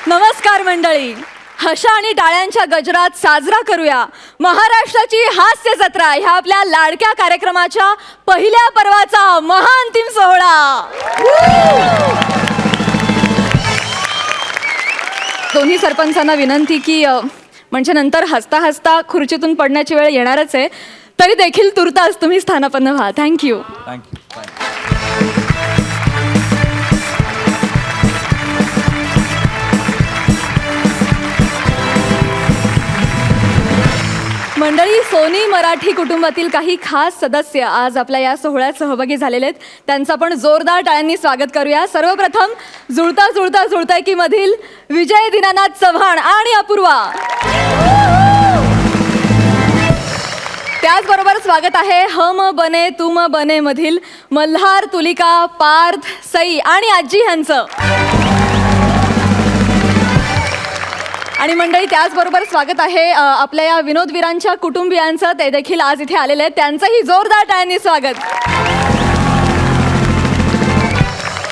नमस्कार मंडळी, हशा आणि टाळ्यांच्या गजरात साजरा करूया महाराष्ट्राची हास्य जत्रा ह्या आपल्या लाडक्या कार्यक्रमाच्या पहिल्या पर्वाचा महाअंतिम सोहळा। दोन्ही सरपंचांना विनंती की म्हणजे नंतर हसता हसता खुर्चीतून पडण्याची वेळ येणारच आहे, तरी देखील तुर्तास तुम्ही स्थानापन्न व्हा। थँक्यू। मंडळी, सोनी मराठी कुटुंबातील काही खास सदस्य आज आपल्या या सोहळ्यात सहभागी झालेले आहेत, त्यांचं आपण जोरदार टाळ्यांनी स्वागत करूया। सर्वप्रथम जुळता जुळता जुळतायकी मधील विजय दीनानाथ चव्हाण आणि अपूर्वा, त्याचबरोबर स्वागत आहे हम बने तुम बने मधील मल्हार, तुलिका, पार्थ, सई आणि आजी यांचं। आणि मंडळी, त्याचबरोबर स्वागत आहे आपल्या या विनोदवीरांच्या कुटुंबियांचं, ते देखील आज इथे आलेले आहेत, त्यांचंही जोरदार टाळ्यांनी स्वागत।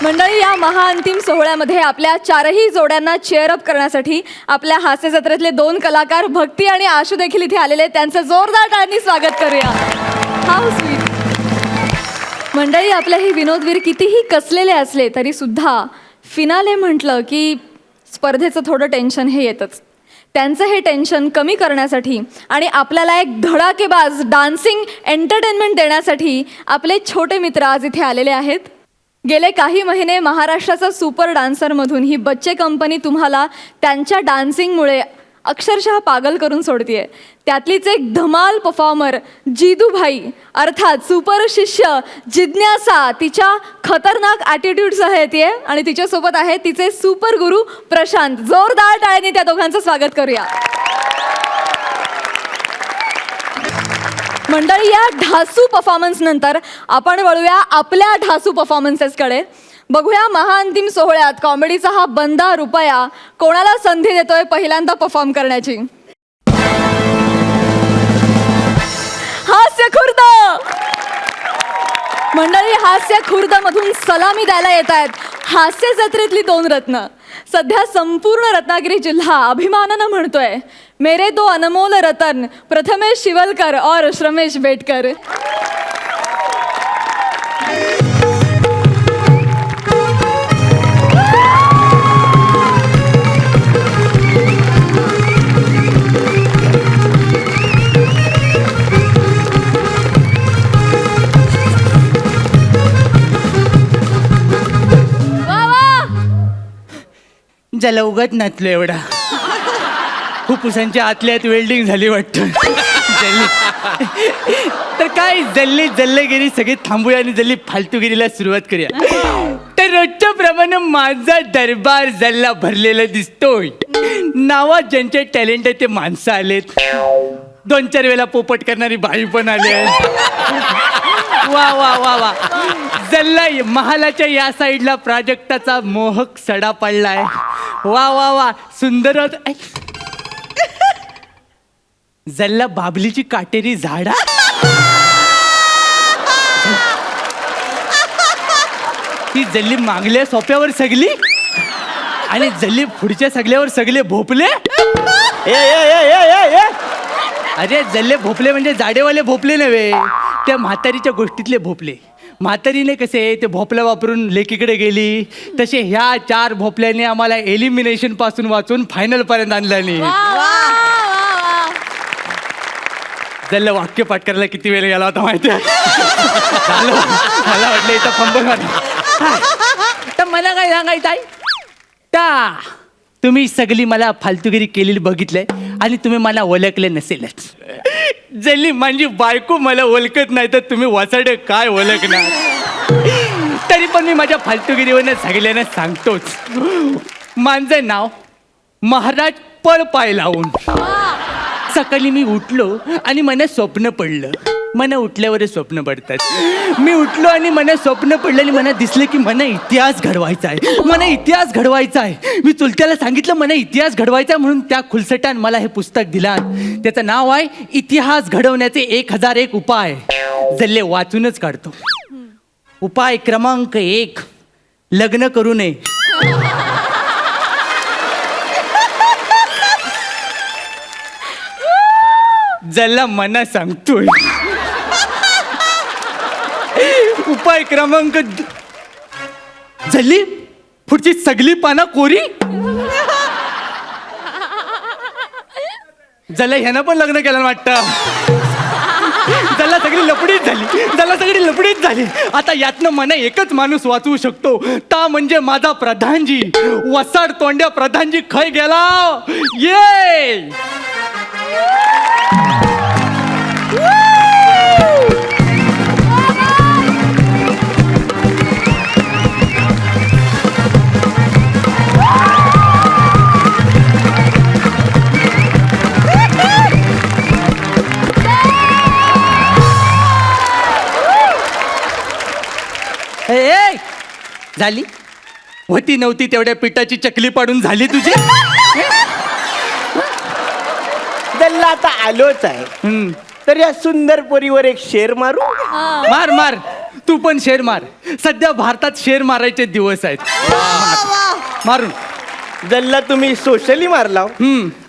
मंडळी, या महाअंतिम सोहळ्यामध्ये आपल्या चारही जोड्यांना चेअरअप करण्यासाठी आपल्या हास्य जत्रेतले दोन कलाकार भक्ती आणि आशू देखील इथे आलेले आहेत, त्यांचं जोरदार टाळ्यांनी स्वागत करूया। How sweet. मंडळी, आपले हे विनोदवीर कितीही कसलेले असले तरी सुद्धा फिनाले म्हटलं की स्पर्धेचं थोडं टेन्शन हे येतच। त्यांचं हे टेन्शन कमी करण्यासाठी आणि आपल्याला एक धडाकेबाज डान्सिंग एंटरटेनमेंट देण्यासाठी आपले छोटे मित्र आज इथे आलेले आहेत। गेले काही महिने महाराष्ट्राचा सुपर डान्सरमधून ही बच्चे कंपनी तुम्हाला त्यांच्या डान्सिंगमुळे अक्षरशः पागल करून सोडतीये। त्यातलीच एक धमाल परफॉर्मर जिदूभाई अर्थात सुपर शिष्य जिज्ञासा तिच्या खतरनाक ॲटिट्यूडसह येते आणि तिच्यासोबत आहे तिचे सुपर गुरु प्रशांत। जोरदार टाळ्यांनी त्या दोघांचं स्वागत करूया। मंडळी, या ढासू परफॉर्मन्स नंतर आपण वळूया आपल्या ढासू परफॉर्मन्सेसकडे। बघूया महाअंतिम सोहळ्यात कॉमेडीचा हा बंदा रुपया कोणाला संधी देतोय पहिल्यांदा परफॉर्म करण्याची। हास्य खुर्द मंडळी, हास्य खुर्द मधून सलामी द्यायला येत आहेत हास्य जत्रेतली दोन रत्न। सध्या संपूर्ण रत्नागिरी जिल्हा अभिमानानं म्हणतोय, मेरे दो अनमोल रतन प्रथमेश शिवलकर और श्रमेश बेटकर। ज्याला उगत नसलो एवढा फुफ्फुसांच्या आतल्यात वेल्डिंग झाली वाटतं। तर काय जल्लेगिरी सगळे थांबूया आणि जल्ली फालतूगिरीला सुरुवात करूया। तर रोजच्या प्रमाणे माझा दरबार जल्ला भरलेला दिसतोय। नावात ज्यांचे टॅलेंट आहे ते माणसं आलेत, 2-4 वेळेला पोपट करणारी बाई पण आली आहे। वा वा वा वा, जल्ला महालाच्या या साईडला प्राजक्ताचा मोहक सडा पडलाय। वा वा वा, सुंदर जल्ला बाबलीची काटेरी झाडा। ती जल्ली मागल्या सोप्यावर सगली आणि जल्ली पुढच्या सगल्यावर सगळे भोपले। अरे जल्ले भोपले म्हणजे जाडेवाले भोपले नव्हे, त्या म्हातारीच्या गोष्टीतले भोपले। म्हातारीने कसे ते भोपलं वापरून लेकीकडे गेली, तसे ह्या 4 भोपल्याने आम्हाला एलिमिनेशन पासून वाचून फायनल पर्यंत आणल्याने। जल्ला वाक्य पाठ करायला किती वेळ गेला होता माहिती आहे? मला वाटलं इथं फंबल तर मला काय सांगायचं आहे, त्या तुम्ही सगळी मला फालतूगिरी केलेली बघितलंय आणि तुम्ही मला ओळखले नसेलच। जल्ली माझी बायको मला ओळखत नाही तर तुम्ही वाचाडे काय ओळखणार? तरी पण मी माझ्या फालतूगिरीवरनं सगळ्यांना सांगतोच। माझं नाव महाराज पळपाय लावून। सकाळी मी उठलो आणि मला स्वप्न पडलं। मला उठल्यावरच स्वप्न पडतात। मी उठलो आणि मला स्वप्न पडलं आणि मला दिसलं की मला इतिहास घडवायचा आहे, मला इतिहास घडवायचा आहे। मी चुलत्याला सांगितलं मला इतिहास घडवायचा आहे, म्हणून त्या खुलसटान मला हे पुस्तक दिलं। त्याचं नाव आहे इतिहास घडवण्याचे 1001 उपाय। जल्ले वाचूनच काढतो। उपाय क्रमांक 1, लग्न करू नये। ज्याला मना सांगतोय. उपाय क्रमांक झाली पुढची सगळी पानं कोरी. ज्याला ह्यानं पण लग्न केलं वाटतं. ज्याला सगळी लपडीच झाली. आता यातनं मला एकच माणूस वाचवू शकतो, ता म्हणजे माझा प्रधानजी. वसाड तोंड्या प्रधानजी खय गेला. ये ए, झाली होती नव्हती तेवढ्या पिठाची चकली पाडून झाली तुझी. दल्ला आता आलोच आहे, तर या सुंदर पोरीवर एक शेर मारू. मार मार, तू पण शेर मार. सध्या भारतात शेर मारायचे दिवस आहेत. मारून दल्ला तुम्ही सोशली मारला.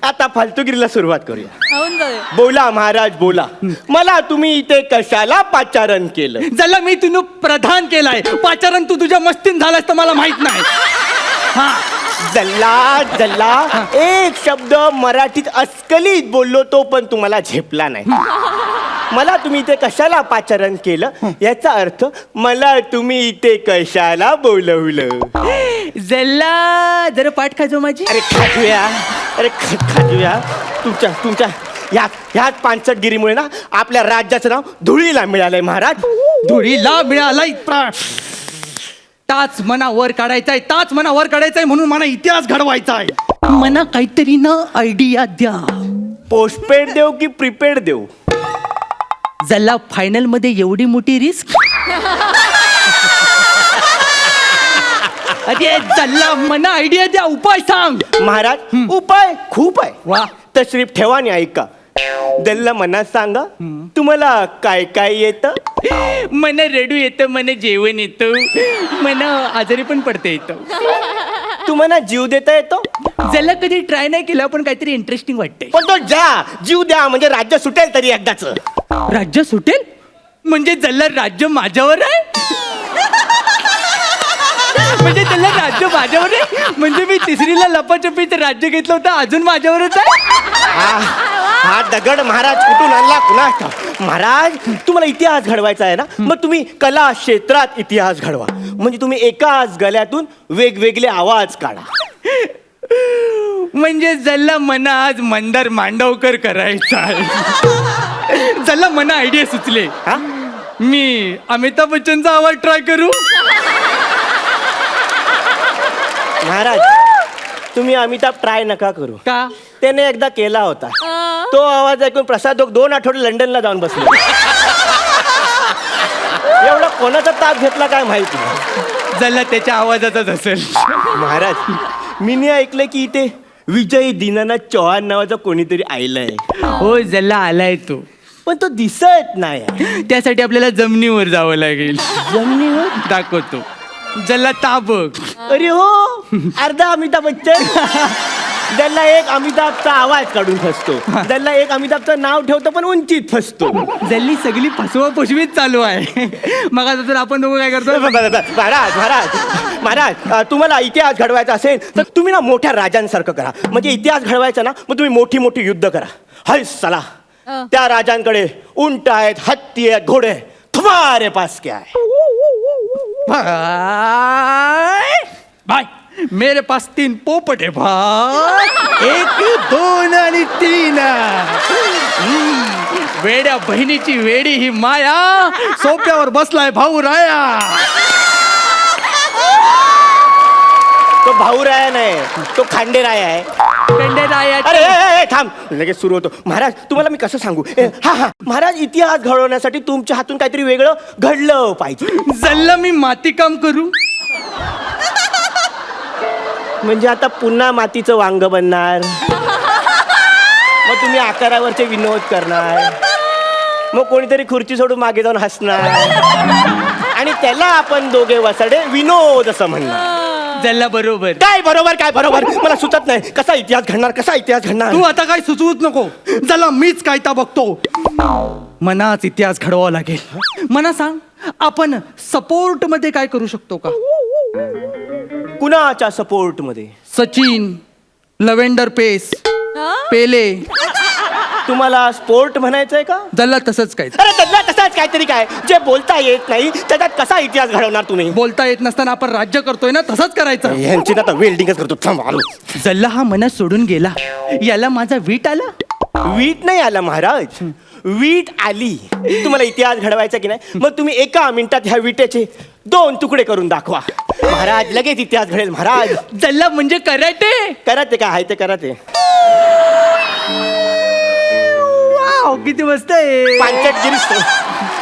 आता फालतूगिरीला सुरुवात करूया. होऊन जाईल. बोला महाराज बोला, मला तुम्ही इथे कशाला पाचारण केलं? ज्याला मी तुला प्रधान केलाय, पाचारण तू तुझ्या मस्तीन झालास तर मला माहित नाही. हा जल्ला जल्ला एक शब्द मराठीत अस्खलित बोललो तो पण तुम्हाला झेपला नाही. मला तुम्ही इथे कशाला पाचारण केलं याचा अर्थ मला तुम्ही इथे कशाला बोलवलं. जल्ला जरा पाठ खाजो माझी. अरे खाजूया. तुमच्या ह्याच पानसटगिरीमुळे ना आपल्या राज्याचं नाव धुळीला मिळालंय महाराज. धुळीला मिळालाय. ताच मना वर काढायचाय म्हणून मला इतिहास घडवायचा आहे. मना काहीतरी ना आयडिया द्या. पोस्टपेड देऊ की प्रीपेड देऊ? जल्ला फायनल मध्ये एवढी मोठी रिस्क. अरे जल्ला मना आयडिया द्या, उपाय सांग. महाराज उपाय खूप आहे. वा. तशरीफ ठेवा आणि ऐका. दल्ला मना सांगा तुम्हाला काय काय येतं? मला रडू येतं, मला जेवण येतं, मला आजारी पण पडता येतं. तुम्हाला जीव देता येतो? ज्याला कधी ट्राय नाही केलं पण काहीतरी इंटरेस्टिंग वाटतंय. पण तो जीव द्या म्हणजे राज्य सुटेल तरी एकदाच. राज्य सुटेल म्हणजे ज्याला राज्य माझ्यावर आहे. म्हणजे त्याला राज्य माझ्यावर आहे. म्हणजे मी तिसरीला लपाछपीत राज्य घेतलं होतं, अजून माझ्यावरच आहे. हा दगड महाराज कुठून आणला कुणा? महाराज तुम्हाला इतिहास घडवायचा आहे ना, मग तुम्ही कला क्षेत्रात इतिहास घडवा. म्हणजे तुम्ही एकाच गळ्यातून वेगवेगळे आवाज काढा. म्हणजे ज्याला मना आज मंदार मांडवकर करायचा आहे. ज्याला मना आयडिया सुचले. हा मी अमिताभ बच्चनचा आवाज ट्राय करू. महाराज तुम्ही अमिताभ ट्राय नका करू. का? त्याने एकदा केला होता. तो आवाज ऐकून प्रसाद 2 आठवडे लंडनला जाऊन बसले. एवढा कोणाचा ताप घेतला काय माहिती. ज्याला त्याच्या आवाजाचाच असेल. महाराज मी ऐकलं की इथे विजय दीनानाथ चौहान नावाचा कोणीतरी आयलाय. हो ज्याला आलाय तो, पण तो दिसत नाही. त्यासाठी आपल्याला जमिनीवर जावं लागेल. जमिनीवर दाखवतो. ज्याला ताबक. अरे हो अर्धा अमिताभ बच्चन. ज्याला एक अमिताभचा आवाज काढून फसतो, ज्याला एक अमिताभचं नाव ठेवतो पण उंचीत फसतो. जल्ली सगळी फसवा फसवीत चालू आहे. मग आता तर आपण दोघं काय करतो? महाराज महाराज महाराज तुम्हाला इतिहास घडवायचा असेल तर तुम्ही ना मोठ्या राजांसारखं करा. म्हणजे इतिहास घडवायचा ना मग तुम्ही मोठी मोठी युद्ध करा. हाय चला त्या राजांकडे उंट आहेत, हत्ती आहेत, घोडे आहेत. तुम्हारे पास क्या है? भाई मेरे पास 3 पोपट है भाई. 1 2 आणि 3. वेड्या बहिणीची वेडी ही माया, सोप्यावर बसलाय भाऊ राया. तो भाऊराया नाही, तो खांडेराया आहे. अरे ए, ए, थांब लगेच सुरू होतो. महाराज तुम्हाला मी कसं सांगू. हा महाराज इतिहास घडवण्यासाठी तुमच्या हातून काहीतरी वेगळं घडलं पाहिजे. जल्ला मी माती काम करू. म्हणजे आता पुन्हा मातीचं वांग बनणार. मग तुम्ही आकारावरचे विनोद करणार. मग कोणीतरी खुर्ची सोडून मागे जाऊन हसणार आणि त्याला आपण दोघे वसाडे विनोद असं म्हणणार. जल्ला बरोबर. काय बरोबर मला सुचत नाही. कसा इतिहास घडणार तू आता काय सुचवूच नको. जल्ला मीच कायता बघतो. मनाच इतिहास घडवावा लागेल. मना सांग, आपण सपोर्ट मध्ये काय करू शकतो का? कुणाच्या सपोर्ट मध्ये? सचिन, लव्हेंडर पेस, पेले. तुम्हाला स्पोर्ट म्हणायचंय का? जल्ला तसंच काय. अरे त्यातला तसाच काहीतरी काय जे बोलता येत नाही त्याच्यात कसा इतिहास घडवणार तुम्ही? बोलता येत नसताना आपण राज्य करतोय ना, तसंच करायचं. यांची ना वेल्डिंगच करतो. थांब आलो. जल्ला हा मनात सोडून गेला. याला माझा वीट आला. वीट नाही आला महाराज, वीट आली. तुम्हाला इतिहास घडवायचा की नाही, मग तुम्ही एका मिनिटात ह्या विटेचे 2 तुकडे करून दाखवा महाराज. लगेच इतिहास घडेल महाराज. जल्ला म्हणजे कराटे. कराते का? आहे ते कराते. वाव, किती मस्त आहे.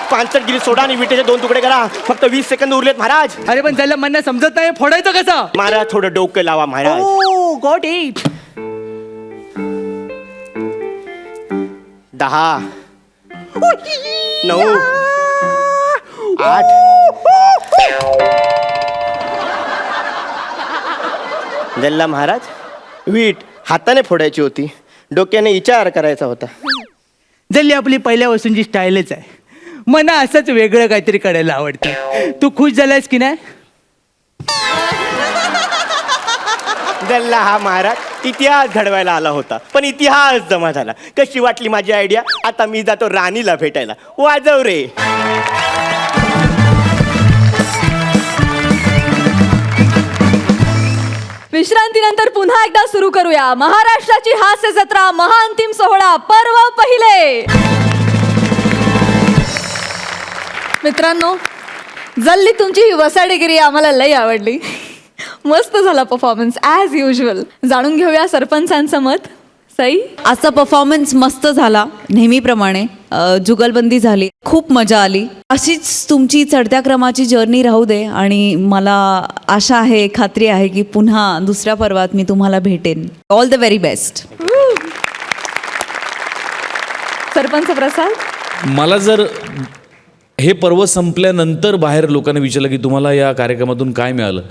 पांचटगिरी सोडा आणि विटेचे 2 तुकडे करा. फक्त 20 सेकंद उरलेत महाराज. अरे पण जल्ला मला समजत नाही, फोडायचं कसं? महाराज थोडं डोकं लावा महाराज. Got it. 10 9 8 जल्ला महाराज, वीट हाताने फोडायची होती, डोक्याने विचार करायचा होता. जल्ली आपली पहिल्यापासूनची स्टाईलच आहे. मला असंच वेगळं काहीतरी करायला आवडतं. तू खुश झालायस की नाही? जल्ला हा महाराज इतिहास घडवायला आला होता, पण इतिहास जमा झाला. कशी वाटली माझी आयडिया? आता मी जातो राणीला भेटायला. वाजव रे. विश्रांतीनंतर पुन्हा एकदा सुरू करूया महाराष्ट्राची हास्य जत्रा महाअंतिम सोहळा पर्व पहिले. मित्रांनो, जल्ली तुमची ही वसाडेगिरी आम्हाला लई आवडली. मस्त झाला परफॉर्मन्स ॲज युजल. जाणून घेऊया सरपंचांचं मत. सई, आजचा परफॉर्मन्स मस्त झाला नेहमीप्रमाणे. जुगलबंदी झाली, खूप मजा आली. अशीच तुमची चढत्या क्रमाची जर्नी राहू दे आणि मला आशा आहे, खात्री आहे की पुन्हा दुसऱ्या पर्वात मी तुम्हाला भेटेन. All the very best. Sarpanch Prasad. मला जर हे पर्व संपल्यानंतर बाहेर लोकांना विचारलं की तुम्हाला या कार्यक्रमातून काय मिळालं,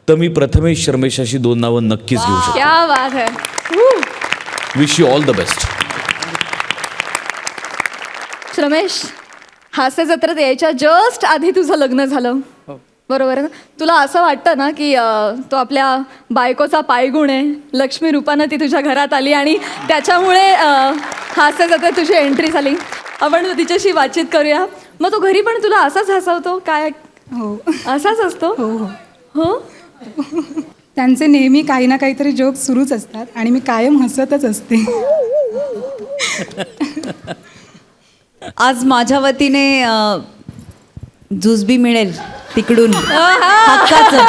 तर मी प्रथमेश शर्मेशाशी 2 नावं नक्कीच घेऊ शकतो. क्या बात है. Wish you all the best. Ramesh, हास्य जत्रेत यायच्या जस्ट आधी तुझं लग्न झालं, बरोबर आहे ना? तुला असं वाटतं ना की तो आपल्या बायकोचा पायगुण आहे, लक्ष्मी रूपानं ती तुझ्या घरात आली आणि त्याच्यामुळे हास्य जत्रेत तुझी एंट्री झाली. आपण तिच्याशी बातचीत करूया. मग तो घरी पण तुला असाच हसवतो काय? हो असाच असतो? हो हो हो. त्यांचे नेहमी काही ना काहीतरी जोक सुरूच असतात आणि मी कायम हसतच असते. आज माझ्या वतीने जुजबी मिळेल तिकडून हक्काचं.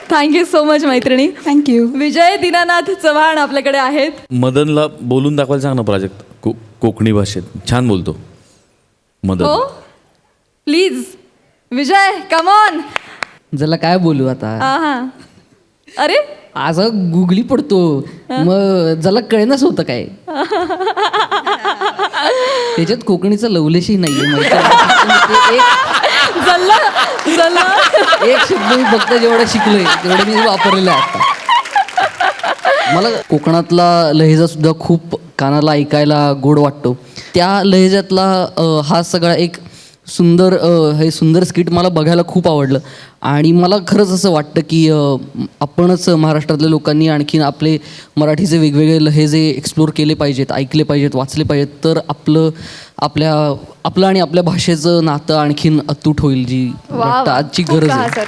थँक्यू सो मच मैत्रिणी. थँक्यू. विजय दीनानाथ चव्हाण आपल्याकडे आहेत. मदनला बोलून दाखवायला सांग ना प्राजक्त. कोकणी भाषेत छान बोलतो मदन. हो, प्लीज विजय, कम ऑन. जला काय बोलू आता. हा. अरे असं गुगली पडतो, मग जला कळेनाच होतं काय. त्याच्यात कोकणीचं लवलेशही नाहीये माहिती आहे? एक शब्द मी फक्त जेवढं शिकलोय तेवढं मी वापरलेलं आहे आता. मला कोकणातला लहेजा सुद्धा खूप कानाला ऐकायला गोड वाटतो. त्या लहेजातला हा सगळा एक सुंदर हे सुंदर स्किट मला बघायला खूप आवडलं. आणि मला खरंच असं वाटतं की आपणच महाराष्ट्रातल्या लोकांनी आणखीन आपले मराठीचे वेगवेगळे लहेजे एक्सप्लोर केले पाहिजेत, ऐकले पाहिजेत, वाचले पाहिजेत. तर आपलं आणि आपल्या भाषेचं नातं आणखीन अतूट होईल, जी वाटतं आजची गरज आहे.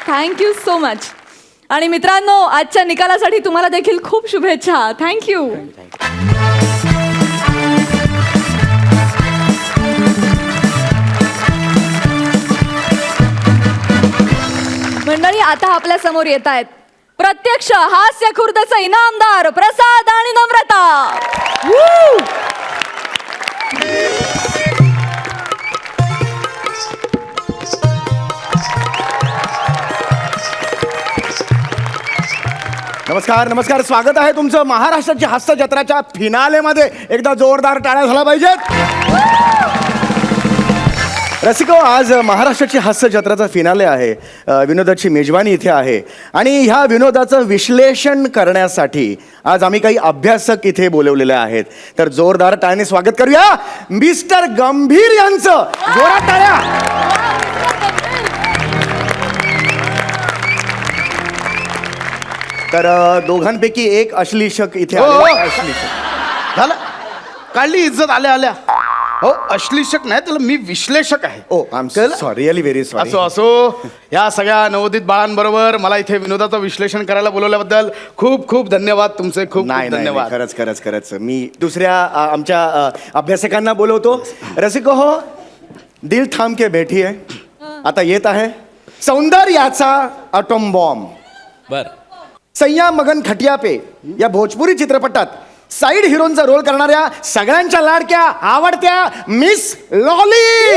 Thank you so much. आणि मित्रांनो, आजच्या निकालासाठी तुम्हाला देखील खूप शुभेच्छा. थँक्यू. मंडळी, आता आपल्या समोर येत आहेत प्रत्यक्ष हास्य खुर्दचे इनामदार प्रसाद आणि नम्रता. नमस्कार नमस्कार. स्वागत आहे तुमचं महाराष्ट्राची हास्य जत्राच्या फिनालेमध्ये. एकदा जोरदार टाळ्या झाला पाहिजेत. रसिको, आज महाराष्ट्राची हास्य जत्राचा फिनाले आहे. विनोदाची मेजवानी इथे आहे आणि ह्या विनोदाचं विश्लेषण करण्यासाठी आज आम्ही काही अभ्यासक इथे बोलवलेले आहेत. तर जोरदार टाळ्याने स्वागत करूया मिस्टर गंभीर यांचं. जोरात टाळ्या. तर दोघांपैकी एक अश्लीषक इथे हो, आलेला हो. आहे. अश्लीषक झालं काढली इज्जत आल्या आल्या. हो, अश्लीषक नाही त्याला मी विश्लेषक आहे. Oh I am sorry, really very sorry. असो असो, या सगळ्या नवोदित बाळांबरोबर मला इथे विनोदाचं विश्लेषण करायला बोलवल्याबद्दल खूप खूप धन्यवाद तुमचे. खूप खूप नाही नाही धन्यवाद. खरंच खरंच खरंच मी दुसऱ्या आमच्या अभ्यासकांना बोलवतो. रसिको हो, दिल थांब के बैठी आहे. आता येत आहे सौंदर्याचा अटोम बॉम्ब. बर सय्या मगन खटिया पे या भोजपुरी चित्रपटात साईड हिरोनचा रोल करणाऱ्या सगळ्यांच्या लाडक्या आवडत्या मिस लॉली.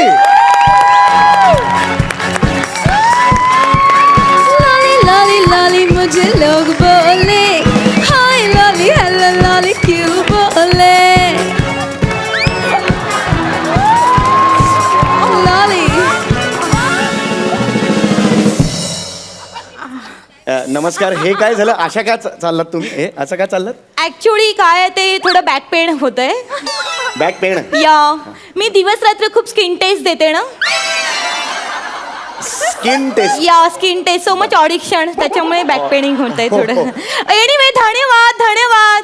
लाली लाली लाली मुझे लोग बोले, हाय लाली हेलो लाली क्यों बोले. लाली नमस्कार. हे काय झालं? अशा काय चाललात तुम्ही? हे असं काय चाललं? ऍक्च्युली काय आहे ते थोडं बॅक पेन होतंय. Back pain. या मी दिवस रात्र खूप स्किन टेस्ट देते ना. Skin test. या skin test so much audition, त्याच्यामुळे बॅक पेनिंग होतंय थोडं. एनिवे धन्यवाद धन्यवाद.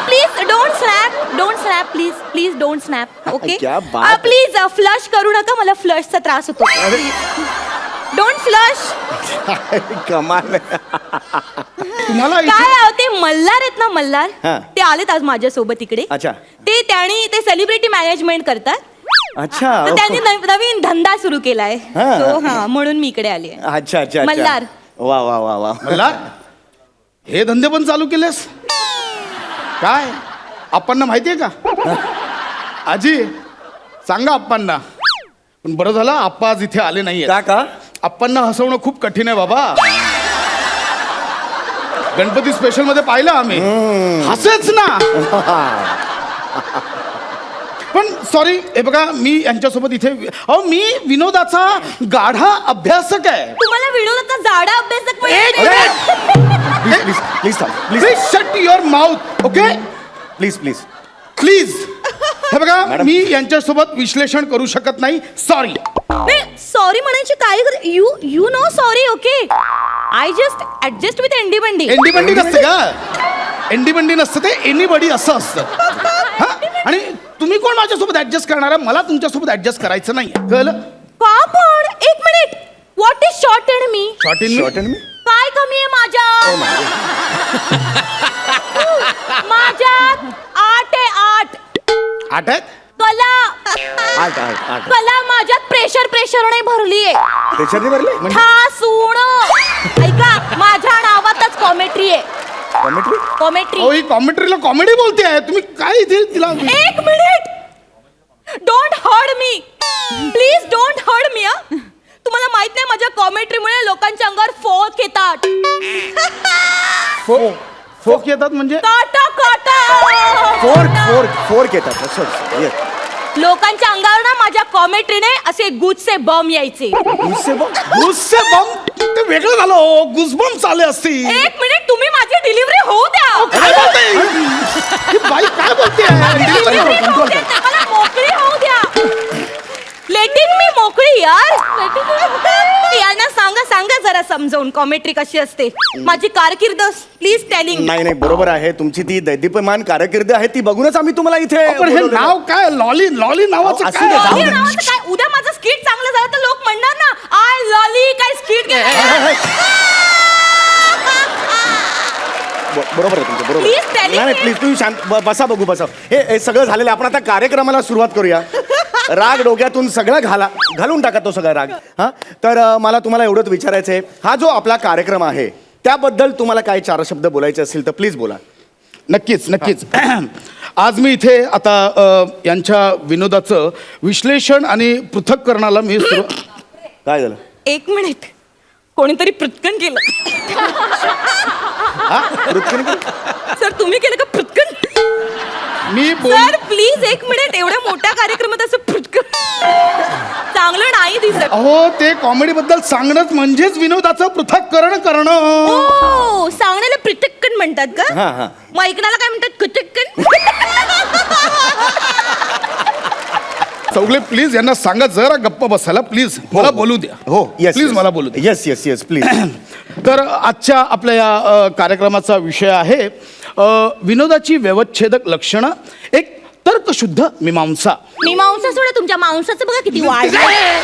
Please don't snap please please don't snap. Okay क्या बात. प्लीज फ्लश करू नका, मला फ्लशचा त्रास होतो. Don't flush. कमाल. तुम्हाला इथे- काय आहे ते मल्हार आहेत ना, मल्हार हा. ते आलेत आज माझ्यासोबत इकडे. अच्छा. ते सेलिब्रिटी मॅनेजमेंट करतात. अच्छा. तर त्यांनी नवीन धंदा सुरू केलाय. हा. So, हा म्हणून मी इकडे आली आहे. अच्छा अच्छा अच्छा. मल्हार. वा वा वा वा. मला हे धंदे पण चालू केलेस काय? आप्पांना माहितीये का? आजी सांगा आप्पांना. पण बरं झालं आप्पा आज इथे आले नाहीये. का? आप्पांना हसवणं खूप कठीण आहे बाबा. गणपती स्पेशल मध्ये पाहिलं आम्ही, हसेच ना. पण सॉरी, हे बघा मी यांच्यासोबत इथे मी विनोदाचा गाढा अभ्यासक आहे. तुम्हाला विनोदाचा जाडा अभ्यासक एक पाहिजे. प्लीज प्लीज थांब. Please please shut your mouth. Okay please please. Please. हे बघा मी यांच्यासोबत विश्लेषण करू शकत नाही. सॉरी. सॉरी म्हणायची काय you know sorry. Okay I just adjust with एंडी बंडी. एंडी बंडी नसते का? एंडी बंडी नसतं ते एनीबडी असं असतं. हा? आणि तुम्ही कोण माझ्यासोबत ऍडजस्ट करणार आहे? मला तुमच्यासोबत ऍडजस्ट करायचं नाही. कळलं? का पण एक minute, what is short and me? Short in short and me. काय कमी आहे माझ्यात? माझ्यात 8 आहे 8. आठ आहेत. कला आठ आठ आठ. कला माझ्यात प्रेशरने भरली आहे. त्याच्याने भरले ठासून. ऐका माझ्या नावातच कॉमेट्री आहे. कॉमेंट्री. कॉमेट्री. ही कॉमेंट्रीला कॉमेडी बोलते आहे तुम्ही. काय इथे तिला एक minute, don't hurt me please, don't hurt me. तुम्हाला माहित नाही माझ्या कॉमेंट्रीमुळे लोकांच्या अंगावर फोक येतात. फोक येतात म्हणजे? काटा काटा. फोर्क येतात असंच. Yes. लोकांच्या अंगावर ना माझ्या कॉमेंट्रीने असे गुजचे बम यायचे. गुस्से बघ. गुस्से बम ते वेगळं झालं हो. गुसबम चाले असतील. एक मिनिट, तुम्ही माझी डिलिव्हरी होऊ द्या. काय बोलते ही बाई? काय बोलते Delivery होऊ द्या, मला मोकळी होऊ द्या. लेटिंग मी मोकळी यार. यांना सांगा जरा समजावून कॉमेंट्री कशी असते. माझी कारकीर्द प्लीज टेलिंग. नाही नाही बरोबर आहे. तुमची ती दैदीप्यमान कारकीर्द आहे ती बघूनच आम्ही तुम्हाला इथे पण हे बोलवलेलं. नाव काय? लॉली लॉली नावाचं असू काय? दे, जाऊ दे. काय उद्या माझं स्किट चांगलं झालं तर लोक म्हणणार ना, आय लॉली काय स्किट बरोबर आहे तुमचं. बरोबर. Please tell नाही me. प्लीज तुम्ही शांत बसा. बघू बसा. हे सगळं झालेलं आहे. आपण आता कार्यक्रमाला सुरुवात करूया. राग डोक्यातून सगळं घालून टाका तो सगळा राग. हा तर मला तुम्हाला एवढंच विचारायचं आहे, हा जो आपला कार्यक्रम आहे त्याबद्दल तुम्हाला काय 4 शब्द बोलायचे असतील तर प्लीज बोला. नक्कीच. आज मी इथे आता यांच्या विनोदाचं विश्लेषण आणि पृथक्करणाला मी काय झालं? एक मिनिट, कोणीतरी पृथ्कन केलं. पृथ्वी. सर तुम्ही केलं का पृथ्कन? मी सर प्लीज एक मिनिट, एवढ्या मोठ्या कार्यक्रमात असं फुटकं चांगलं नाही दिसत. अहो ते कॉमेडी बद्दल सांगणंच म्हणजेच विनोदाचं पृथक्करण करणं. ओ सांगण्याला पृथक्कन म्हणतात का? हा, हा. मग ऐकण्याला काय म्हणतात? कुटक्कन. चौगले प्लीज यांना सांगा जरा गप्प बसायला प्लीज. मला बोलू द्या. हो येस प्लीज मला बोलू द्या. Yes yes yes please. तर आजच्या आपल्या या कार्यक्रमाचा विषय आहे विनोदाची व्यवच्छेदक लक्षणं, एक तर्कशुद्ध मीमांसा. मीमांसा सोडा, तुमच्या मांसाचं बघा किती वाढलंय.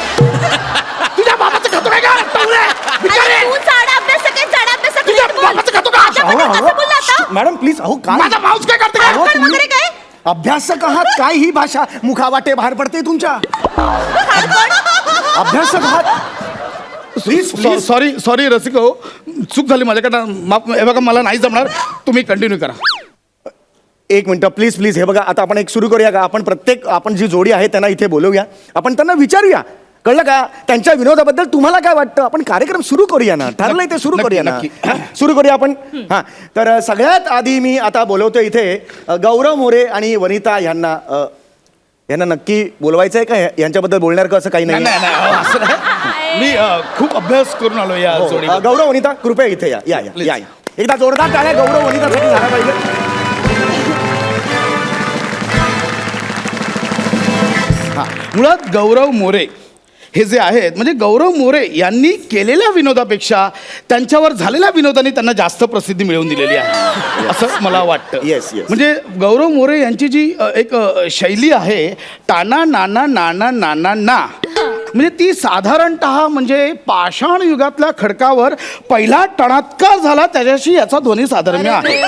तुझ्या बाबाचं खातो काय का? अरे तू चाडा अभ्यास काय, चाडा अभ्यास तुझ्या बाबाचं खातो का? कसं बोलला आता? मॅडम प्लीज अहो काय माझा माऊस काय करते अहो, पण तुम्ही वगैरे काय? अभ्यासक आहात काय ही भाषा मुखावाटे बाहेर पडते तुमच्या. अभ्यासक आहात प्लीज सॉरी रसिक हो, चूक झाली माझ्याकडनं, माफ. हे बघा मला नाही जमणार, तुम्ही कंटिन्यू करा. एक मिनिट प्लीज प्लीज. हे बघा आता आपण एक सुरू करूया का? आपण जी जोडी आहे त्यांना इथे बोलवूया, आपण त्यांना विचारूया, कळलं का? त्यांच्या विनोदाबद्दल तुम्हाला काय वाटतं? आपण कार्यक्रम सुरू करूया ना, ठरलंय ते सुरू नक्की, करूया ना. नक्की. सुरू करूया आपण. हां तर सगळ्यात आधी मी आता बोलवतो इथे गौरव मोरे आणि वनिता यांना. यांना नक्की बोलवायचं आहे का? यांच्याबद्दल बोलणार का? असं काही नाही नाही. नाही नाही, असं नाही. मी खूप अभ्यास करून आलो या हो, जोडी. गौरव वनिता कृपया इथे या या या Please. या. एकदा जोरदार टाळ्या गौरव वनितासाठी झाला पाहिजे. मुळात गौरव मोरे हे जे आहेत, म्हणजे गौरव मोरे यांनी केलेल्या विनोदापेक्षा त्यांच्यावर झालेल्या विनोदाने त्यांना जास्त प्रसिद्धी मिळवून दिलेली आहे असं मला वाटतं. Yes, yes. म्हणजे गौरव मोरे यांची जी एक शैली आहे, टाना नाना नाना नाना ना, म्हणजे ती साधारणतः म्हणजे पाषाण युगातल्या खडकावर पहिला टणात्कार झाला त्याच्याशी याचा ध्वनी साधर्म्य आहे.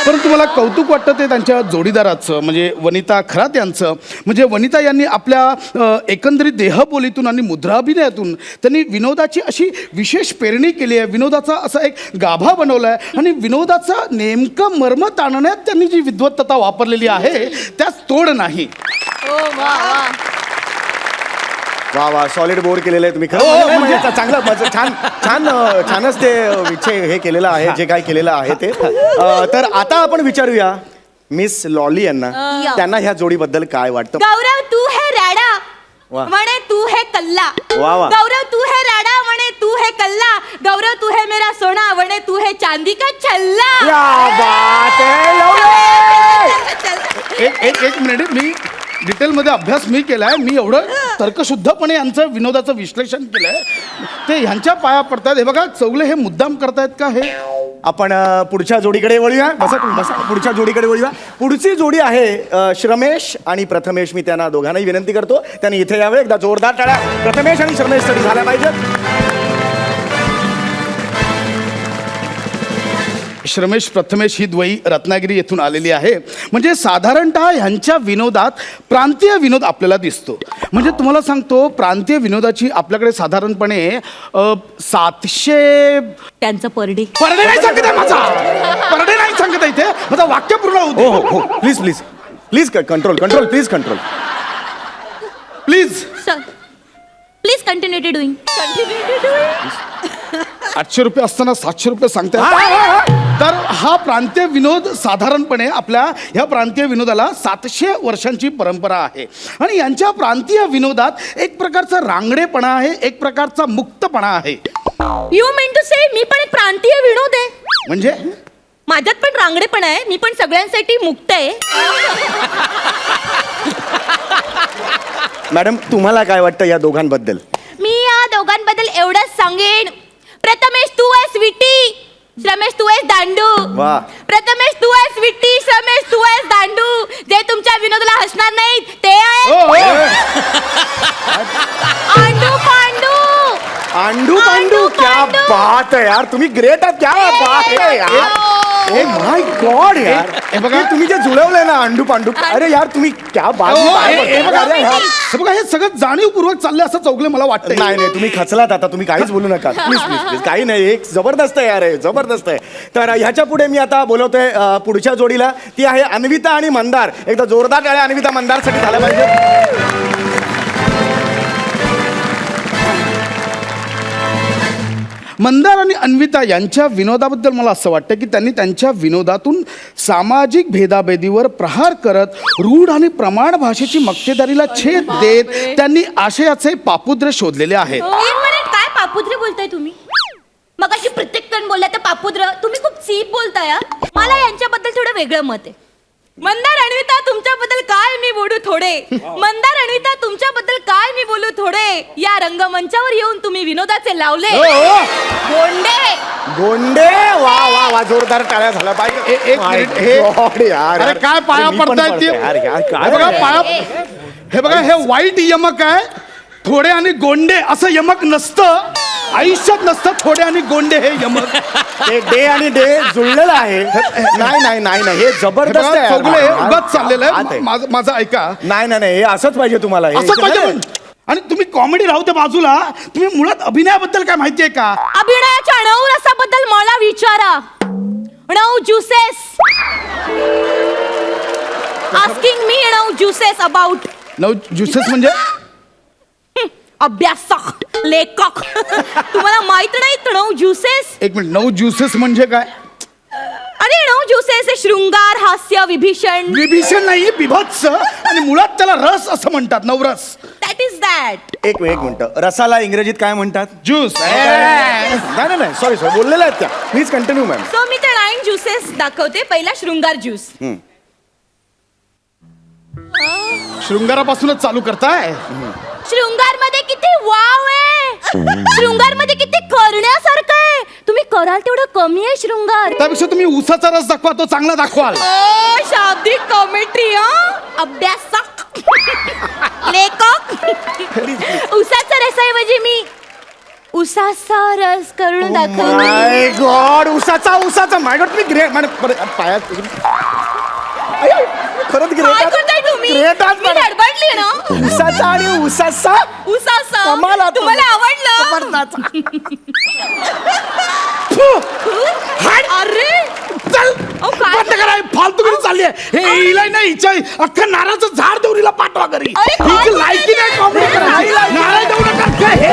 परंतु मला कौतुक वाटतं ते त्यांच्या जोडीदाराचं, म्हणजे वनिता खरात यांचं. म्हणजे वनिता यांनी आपल्या एकंदरीत देहबोलीतून आणि मुद्राभिनयातून त्यांनी विनोदाची अशी विशेष पेरणी केली आहे, विनोदाचा असा एक गाभा बनवला आहे आणि विनोदाचा नेमकं मर्म ताणण्यात त्यांनी जी विद्वत्तता वापरलेली आहे त्यास तोड नाही. वा वा सॉलिड बोर्ड केलेलं आहे तुम्ही. हो, खरं म्हणजे चांगलं छान छान छानच ते विषय हे केलेलं आहे, जे काय केलेलं आहे ते. तर आता आपण विचारूया मिस लॉली यांना, त्यांना ह्या जोडीबद्दल काय वाटतं. गौरव तू है राडा वा. म्हणे तू है कल्ला. वा वा. गौरव तू है राडा म्हणे तू है कल्ला. गौरव तू है मेरा सोना म्हणे तू है चांदी का छल्ला. क्या बात है लवली. एक मिनिट, मी डिटेलमध्ये अभ्यास मी केलाय, मी एवढं तर्कशुद्धपणे यांचं विनोदाचं विश्लेषण केलंय, ते ह्यांच्या पाया पडतात. हे बघा चौगले हे मुद्दाम करतायत का? हे आपण पुढच्या जोडीकडे वळूया. बसा तुम्ही बसा. पुढच्या जोडीकडे वळूया. पुढची जोडी आहे श्रमेश आणि प्रथमेश. मी त्यांना दोघांनाही विनंती करतो त्यांनी इथे यावे. एकदा जोरदार टाळ्या प्रथमेश आणि श्रमेशसाठी झाल्या पाहिजेत. श्रमेश प्रथमेश ही द्वयी रत्नागिरी येथून आलेली आहे. म्हणजे साधारणतः ह्यांच्या विनोदात प्रांतीय विनोद आपल्याला दिसतो. म्हणजे तुम्हाला सांगतो, प्रांतीय विनोदाची आपल्याकडे साधारणपणे 700 त्यांचं परडे. परडे नाही सांगत आहे माझा, परडे नाही सांगत आहे इथे, माझा वाक्य पूर्ण होऊ हो हो हो please please please control control please control please. Sir please continue doing. 800 रुपये असताना 700 रुपये सांगताय. तर हा प्रांतीय विनोद साधारणपणे आपल्या ह्या प्रांतीय विनोदाला 700 वर्षांची परंपरा आहे आणि यांच्या प्रांतीय विनोदात एक प्रकारचा रांगडेपणा आहे, एक प्रकारचा मुक्तपणा आहे. यू मीन टू से मी पण एक प्रांतीय विनोद आहे? म्हणजे माझ्यात पण रांगडेपण आहे, मी पण सगळ्यांसाठी मुक्त आहे. मॅडम तुम्हाला काय वाटतं या दोघांबद्दल. मी या दोघांबद्दल एवढंच सांगेन, प्रथमेश तू आहे स्वीटी, श्रमेश तू आहेस दांडू. वाह. प्रथमेश तू आहेस स्वीटी, श्रमेश तू आहेस दांडू. जे तुमच्या विनोदाला हसणार नाहीत ते आहे आंडू पांडू. आंडू पांडू. क्या बात है यार, तुम्ही ग्रेट आहात. क्या बात है यार. ओ माय गॉड यार. हे बघा. हे तुम्ही जे जुळवलंय ना अंडू पांडू, अरे यार तुम्ही क्या बात. हे बघा हे सगळं जाणीवपूर्वक चाललंय असं चौगले मला वाटतं. नाही नाही तुम्ही खचलात आता, तुम्ही काहीच बोलू नका प्लीज प्लीज प्लीज. काही नाही, एक जबरदस्त आहे यार, हे जबरदस्त आहे. तर ह्याच्या पुढे मी आता बोलवतोय पुढच्या जोडीला, ती आहे अन्विता आणि मंदार. एकदा जोरदार टाळ्या अन्विता मंदारसाठी झाल्या पाहिजे. मंदार आणि अन्विता यांच्या विनोदाबद्दल मला असं वाटतं की त्यांनी त्यांच्या विनोदातून सामाजिक भेदाभेदीवर प्रहार करत रूढ आणि प्रमाण भाषेची मक्तेदारीला छेद देत त्यांनी आशयाचे पापुद्र शोधलेले आहेत. एक मिनिट, काय पापुद्र बोलताय तुम्ही? मग अशी प्रत्येक जण बोलला तर पापुद्र, तुम्ही खूप चीप बोलताय हा. मला यांच्याबद्दल थोडं वेगळं मत आहे. मंदार अन्विता तुमच्याबद्दल काय मी बोलू थोडे. मंदार अन्विता तुमच्याबद्दल काय मी बोलू थोडे. या रंगमंचावर येऊन तुम्ही विनोदाचे लावले गोंडे. गोंडे, वा वा वा, जोरदार टाळ्या झाला पाहिजे. एक मिनिट, हे अरे काय पाया पडतायत ते? हे बघा पाया, हे बघा, हे वाईट यमक आहे. थोडे आणि गोंडे असं यमक नसतं, आयुष्यात नसतं थोडे आणि गोंडे हे यमक. ते डे आणि डे जुळलेलं आहे. नाही नाही नाही नाही, हे जबरदस्त आहे. चौगले उगाच चाललेलं आहे. माझं ऐका. नाही नाही नाही, हे असंच पाहिजे तुम्हाला. हे असं पाहिजे पण. आणि तुम्ही कॉमेडी राहू द्या बाजूला, तुम्ही मुळात अभिनयाबद्दल काय माहितीये का? अभिनयाच्या नऊ रसाबद्दल मला विचारा. नऊ ज्युसेस. आस्किंग मी नऊ ज्युसेस अबाउट. नऊ ज्युसेस म्हणजे? अभ्यासक, लेखक. तुम्हाला माहित नाही नऊ ज्युसेस? एक मिनिट, नऊ ज्युसेस म्हणजे काय? अरे नऊ ज्युसेस हे शृंगार, हास्य, विभीषण. विभीषण नाही, बिभत्स. आणि मुळात त्याला रस असं म्हणतात, नवरस. That is that. एक मिनिट, रसाला इंग्रजीत काय म्हणतात? ज्यूस. नाही नाही, सॉरी सॉरी, बोललेल्या आहेत त्या. Please continue ma'am. सो मी ते 9 ज्युसेस दाखवते. पहिला शृंगार ज्यूस. शृंगारापासूनच चालू करताय? शृंगार मध्ये किती वाव आहे. शृंगार मध्ये किती करण्यासारखं आहे. तुम्ही कराल तेवढं कमी आहे शृंगार. त्यापेक्षा तुम्ही उसाचा रस दाखवा, तो चांगला दाखवाल. ओ शाब्दिक कॉमेंट्री. अभ्यासक, लेखक. उसाचा रसाऐवजी मी उसाचा रस करून दाखवते. माय गॉड, उसाचा माय गॉड, तुम्ही ग्रेट. पायात खरंच काय करताय तुम्ही? ग्रेट आहात मी धडपडली ना. उसाचा आणि उसाचा कमाल आहे. तुम्हाला आवडलं? अरे चल, बंद करा, फालतूगिरी चालली आहे. हे हिला नाही, हिच्या अख्खं नारळाचं झाड देऊन हिला पाठवा घरी. अरे, हिची लायकी नाही कॉमेडी करायची. नारळ देऊ नका. हे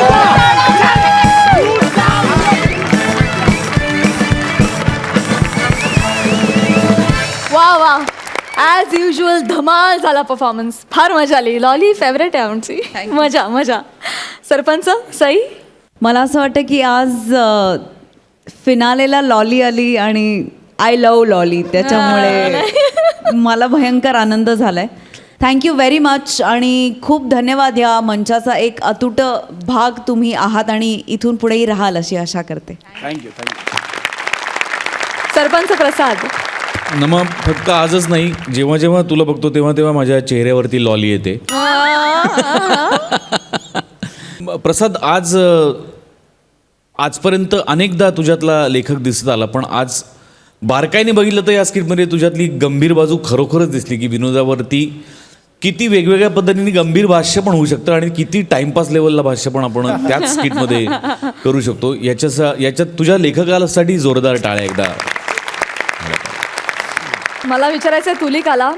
वा वा, ॲज युजल धमाल झाला परफॉर्मन्स. फार मजा आली. लॉली फेवरेट आहे आमची. मजा मजा. सरपंच सई, मला असं वाटतं की आज फिनालेला लॉली आली आणि आय लव्ह लॉली, त्याच्यामुळे मला भयंकर आनंद झालाय. थँक्यू व्हेरी मच आणि खूप धन्यवाद. ह्या मंचाचा एक अतूट भाग तुम्ही आहात आणि इथून पुढेही राहाल अशी आशा करते. थँक्यू. सरपंच प्रसाद. नमा, फक्त आजच नाही, जेव्हा जेव्हा तुला बघतो तेव्हा तेव्हा माझ्या चेहऱ्यावरती लॉली येते. प्रसाद, आजपर्यंत अनेकदा तुझ्यातला लेखक दिसत आला, पण आज बारकाईने बघितलं तर या स्क्रिप्टमध्ये तुझ्यातली गंभीर बाजू खरोखरच दिसली की विनोदावरती किती वेगवेगळ्या पद्धतीने गंभीर भाष्य पण होऊ शकतं आणि किती टाइमपास लेवलला भाष्य पण आपण त्याच स्किटमध्ये करू शकतो. याच्यात तुझ्या लेखकासाठी जोरदार टाळ्या एकदा. मला विचारायचं तुलिकाला,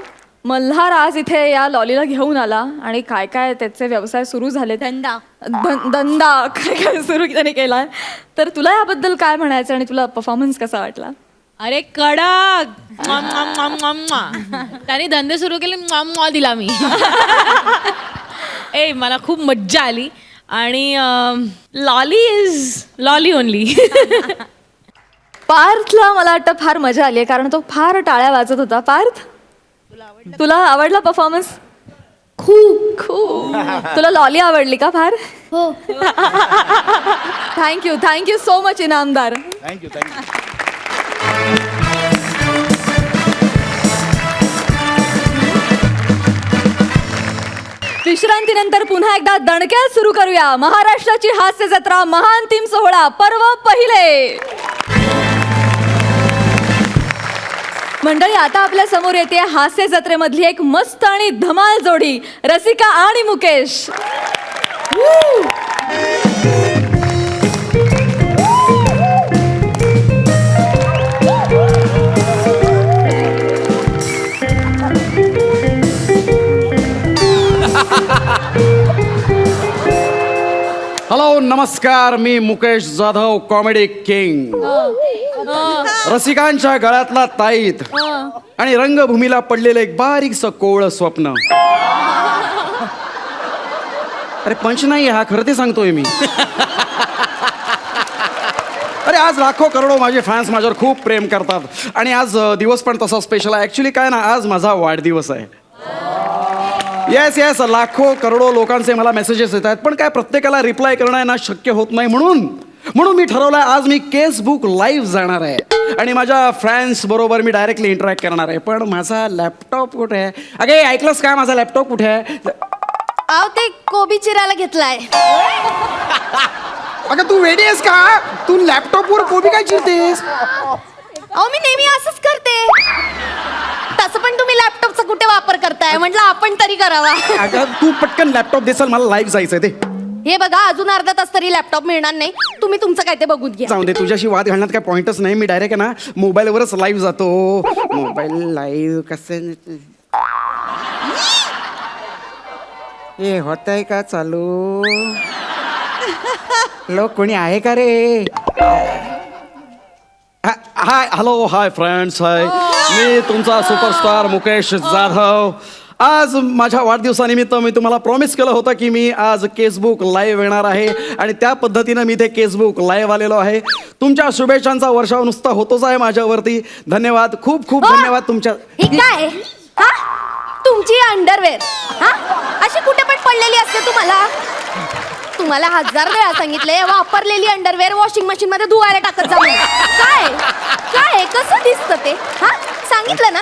मल्हार आज इथे या लॉलीला घेऊन आला आणि काय काय त्याचे व्यवसाय सुरू झाले. धंदा काय काय सुरू त्याने केलाय. तर तुला याबद्दल काय म्हणायचं आणि तुला परफॉर्मन्स कसा वाटला? अरे कडक. त्याने धंदे सुरू केले, दिला मी. मला खूप मज्जा आली आणि लॉली इज लॉली ओनली. पार्थला मला वाटतं फार मजा आली आहे कारण तो फार टाळ्या वाजत होता. पार्थ, तुला आवडला परफॉर्मन्स? खूप खूप. तुला लॉली आवडली का फार? हो. Thank you so much Inamdar. Thank you. विश्रांतीनंतर पुन्हा एकदा दणक्यात सुरू करूया महाराष्ट्राची हास्य जत्रा महाअंतिम सोहळा पर्व पहिले. मंडळी, आता आपल्या समोर येते हास्य जत्रेमधली एक मस्त आणि धमाल जोडी, रसिका आणि मुकेश. हॅलो नमस्कार, मी मुकेश जाधव, कॉमेडी किंग. रसिकांच्या गळ्यातला ताईत आणि रंगभूमीला पडलेलं एक बारीकसं कोवळं स्वप्न. अरे पंच नाही हा, खरं ते सांगतोय मी. अरे आज लाखो करोडो माझे फॅन्स माझ्यावर खूप प्रेम करतात आणि आज दिवस पण तसा स्पेशल आहे. ॲक्च्युली काय ना, आज माझा वाढदिवस आहे. येस येस, लाखो करोडो लोकांचे मला मेसेजेस येत आहेत, पण काय प्रत्येकाला रिप्लाय करणं आहे ना शक्य होत नाही. म्हणून मी ठरवलं आहे आज मी केसबुक लाईव्ह जाणार आहे आणि माझ्या फॅन्स बरोबर मी डायरेक्टली इंटरॅक्ट करणार आहे. पण माझा लॅपटॉप कुठे आहे? अगे ऐकलंस का, माझा लॅपटॉप कुठे आहे? आव ते कोबी चिरायला घेतलाय. अगं तू वेडी आहेस का? तू लॅपटॉपवर कोबी काय चिरतेस? अहो मी नेहमी असंच करते. तसं पण तुम्ही लॅपटॉपचा कुठे वापर करताय, म्हटलं आपण तरी करावा. अगं तू पटकन लॅपटॉप देसाल, मला लाईव्ह जायचंय. ते हे बघा, अजून अर्धा तास तरी लॅपटॉप मिळणार नाही. तुम्ही तुमचं काय ते बघून घ्या. जाऊन दे, तुझ्याशी वाद घालण्यात काय पॉइंटच नाही. मी डायरेक्ट आहे ना मोबाईलवरच लाईव्ह जातो. मोबाईल लाईव्ह कसं हे होत आहे का चालू? लोक कोणी आहे का रे? हाय, हॅलो, हाय फ्रेंड्स, हाय. मी तुमचा सुपरस्टार मुकेश जाधव. आज माझ्या वाढदिवसानिमित्त मी तुम्हाला प्रॉमिस केलं होतं की मी आज केसबुक लाईव्ह येणार आहे आणि त्या पद्धतीनं मी ते केसबुक लाईव्ह आलेलो आहे. तुमच्या शुभेच्छांचा वर्षाव नुसता होतोच आहे माझ्यावरती. धन्यवाद, खूप खूप धन्यवाद तुमच्या. ही काय हा? तुमची अंडरवेअर हा अशी कुठे पण पडलेली असते. तुम्हाला 1000 वेळा सांगितले, वापरलेली अंडरवेअर वॉशिंग मशीन मध्ये धुवायला टाकत जा म्हणून. काय कसं दिसतं ते? हा सांगितलं ना,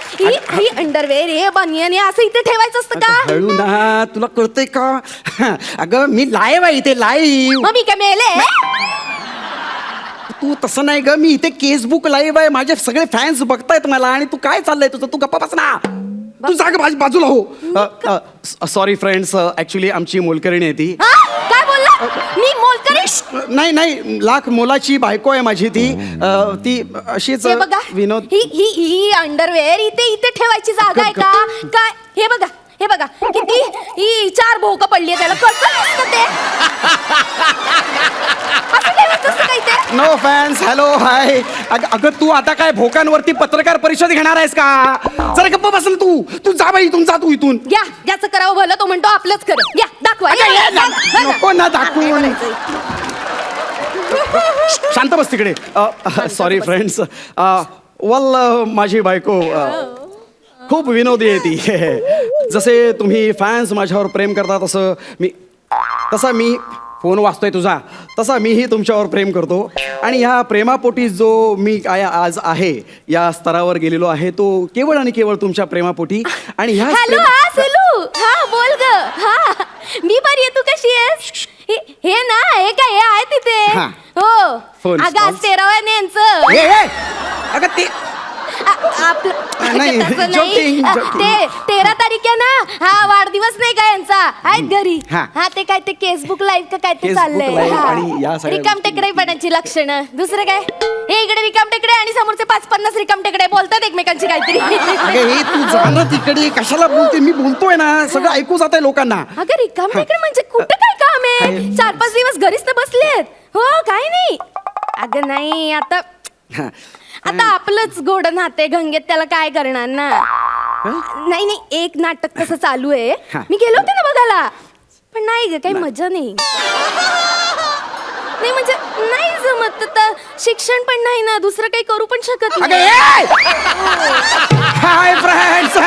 ही अंडरवेअर, हे बनियन, हे असं इथे ठेवायचं असतं का? हळू ना, तुला कळतंय का? अगं मी लाईव्ह आहे इथे, लाईव्ह. मग मी काय मेले? तू तसं नाही ग, मी इथे केसबुक लाईव्ह आहे. माझे सगळे फॅन्स बघतायत मला आणि तू काय चाललंय तुझं? तू गप्पा बस ना, तू जाग बाजूला हो. सॉरी फ्रेंड्स, ऍक्च्युली आमची मोलकरणी आहे ती. काय बोलला? मी मोलकरी? नाही, लाख मोलाची बायको आहे माझी ती. ती अशीच हे बघा, विनोद. ही अंडरवेअर इथे ठेवायची जागा आहे का? काय हे बघा किती ही 4 भोकं पडली आहे त्याला. कसं असतं ते? असं ठेवायचं असतं काही ते? नो फॅन्स, हॅलो, हाय. अगं तू आता काय भोकांवरती पत्रकार परिषद घेणार आहेस का? जरा गप्प बसल तू जा बाई, इथून जा तू इथून. या ज्याचं करावं भलं तो म्हणतो आपलंच खरं. या दाखवा. नको ना दाखवू. शांत बस तिकडे. Sorry friends. माझी बायको खूप विनोदी आहे ती. जसे तुम्ही फॅन्स माझ्यावर प्रेम करता तसा मी फोन वाचतोय तुझा, तसा मीही तुमच्यावर प्रेम करतो. आणि ह्या प्रेमापोटी जो मी आज आहे, या स्तरावर गेलेलो आहे, तो केवळ आणि केवळ तुमच्या प्रेमापोटी. आणि ह्या हॅलो, हा सेलू, हा बोल ग. हा मी बरी आहे, तू कशी आहेस? हे ना, हे काय हे आहे तिथे? हा. हो फोन अगं आज 13 यांचं. अगं ते नाही, तसं joking. ते 13 तारीख आहे ना, हा वाढदिवस नाही का यांचा? आहेत घरी. हा. ते काय ते केसबुक लाईव्ह का काय ते केसबुक चाललंय. लाईव्ह हा. आणि या सगळ्या रिकाम टेकडेपणाची लक्षणं. दुसरं काय? हे इकडे रिकाम टेकडे आणि समोरचे 5-50 रिकाम टेकडे बोलतात एकमेकांची काहीतरी. अगं हे तू जाणं तिकडे कशाला बोलते? मी बोलतोय ना, सगळं ऐकू जात आहे लोकांना. अगं रिकाम टेकडे म्हणजे कुठं काय काम आहे? 4-5 दिवस घरीच तर बसलेत. हो काय नाही. अगं नाही, आता आपलंच गोड नाते गंगेत, त्याला काय करणार ना. नाही एक नाटक कसं चालू आहे. मी गेलो होते ना बघायला, पण नाही ग काही मजा नाही. नाही म्हणजे नाही जमत. तर शिक्षण पण नाही ना, दुसरं काही करू पण शकत नाही. Hi friends,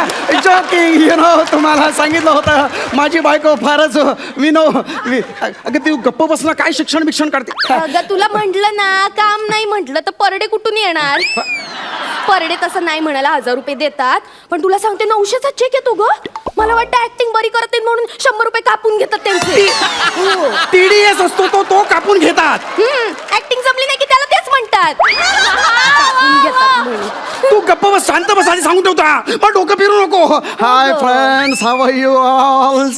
joking. तुम्हाला सांगितलं होतं माझी बायको फारच अगं तू गप्प बसला, काय शिक्षण करते? अगं तुला म्हंटल ना, काम नाही म्हंटल तर परडे कुठून येणार? परडे तसं नाही म्हणायला 1000 रुपये देतात, पण तुला सांगते 900चा चेक येतो ग. मला वाटतं ऍक्टिंग बरी करत नाही म्हणून 100 रुपये कापून घेतात त्यांचे. TDS असतो तो कापून घेतात. ऍक्टिंग जमली नाही की त्याला तेच म्हणतात. कापून घेतात म्हणून. तू गप्प बस, शांत बस आणि सांगून ठेवता, मग डोकं फिरू नको. Hi friends, how are you all?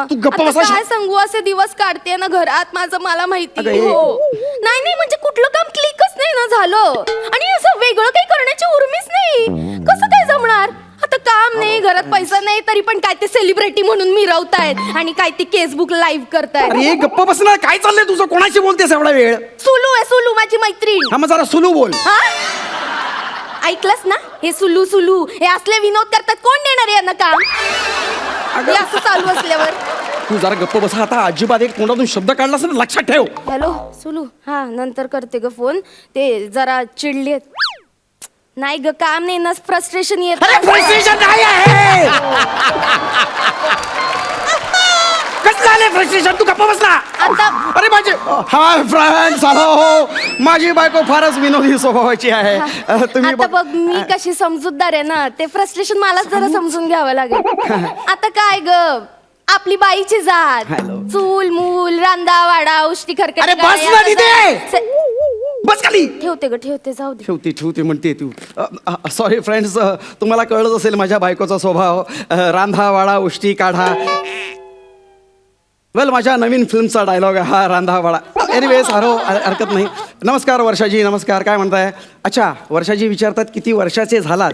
तू गप्प आता बस. काय सांगू, असे दिवस काढते ना घरात माझं, मला माहिती. अगं हे- हो नाही म्हणजे कुठलं काम क्लिकच नाही ना झालं, आणि असं वेगळं काही करण्याची उर्मीच नाही. कसं काय जमणार? आता काम नाही, घरात पैसा नाही, तरी पण काय ते सेलिब्रिटी म्हणून मिरवतायत आणि काय ते केसबुक लाईव्ह करतायत. अरे गप्प बस ना, काय चाललंय तुझं? कोणाशी बोलतेस एवढा वेळ? सुलू आहे, सुलू माझी मैत्रीण. हा, मग जरा सुलू बोल. हा? ऐकलंस ना, हे सुलू सुलू हे असले विनोद करतात, कोण देणार आहे यांना काम? हे असं चालू असल्यावर. तू जरा गप्प बस. आता अजिबात एक तोंडातून शब्द काढलास ना, लक्षात ठेव. हॅलो सुलू, हा नंतर करते ग फोन. ते जरा चिडलेत. नाही ग, काम नाही ना, फ्रस्ट्रेशन येत. फ्रस्ट्रेशन नाही आहे. कसलं आलंय फ्रस्ट्रेशन? तू गप्प बस ना. आता अरे माझे हाय फ्रेंड्स, हो माझी बायको फारच विनोदी स्वभावाची आहे. तुम्ही आता बघ, मी कशी समजूतदार आहे ना, ते फ्रस्ट्रेशन मलाच जरा समजून घ्यावं लागेल. आता काय ग, आपली बाईची जात, चूल मूल रांदा वाडा उष्टी खरकटी. अरे बस ना तिथे. बस खाली. ठेवते ग, ठेवते, जाऊ दे. ठेवते म्हणते तू. सॉरी फ्रेंड्स, तुम्हाला कळत असेल माझ्या बायकोचा स्वभाव. रांधा वाडा उष्टी काढा. वेल, माझ्या नवीन फिल्मचा डायलॉग आहे हा, रांधा वाडा. एनिवेज, हरकत नाही. नमस्कार वर्षाजी, नमस्कार. काय म्हणताय? अच्छा, वर्षाजी विचारतात किती वर्षाचे झालात.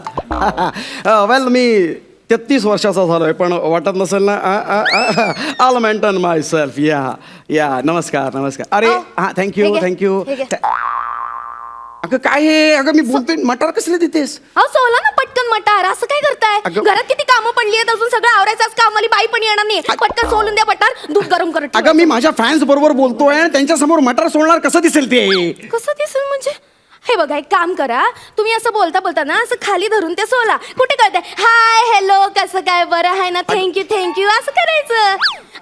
वेल, मी 33 वर्षाचा झालोय, पण वाटत नसेल ना. आल मेंटेन माय सेल्फ. या नमस्कार. अरे हां, थँक्यू. हे घे. अगं काय हे? अगं मी बोलतोय, मटार कसले देतेस? अहो सोला ना पटकन मटार. असं काय करताय? अगं- घरात किती कामं पडली आहेत, अजून सगळं आवरायचं. आज कामवाली बाई पण येणार नाही. पटकन सोलून द्या मटार. दूध गरम करत अगं मी माझ्या फॅन्स बरोबर बोलतोय, त्यांच्या समोर मटार सोडणार कसं दिसेल ते? कसं दिसेल म्हणजे? हे बघा, एक काम करा, तुम्ही असं बोलता ना असं खाली धरून ते सोला. कुठे कळतंय? हाय हॅलो कसं काय, बरं आहे ना, थँक्यू असं करायचं.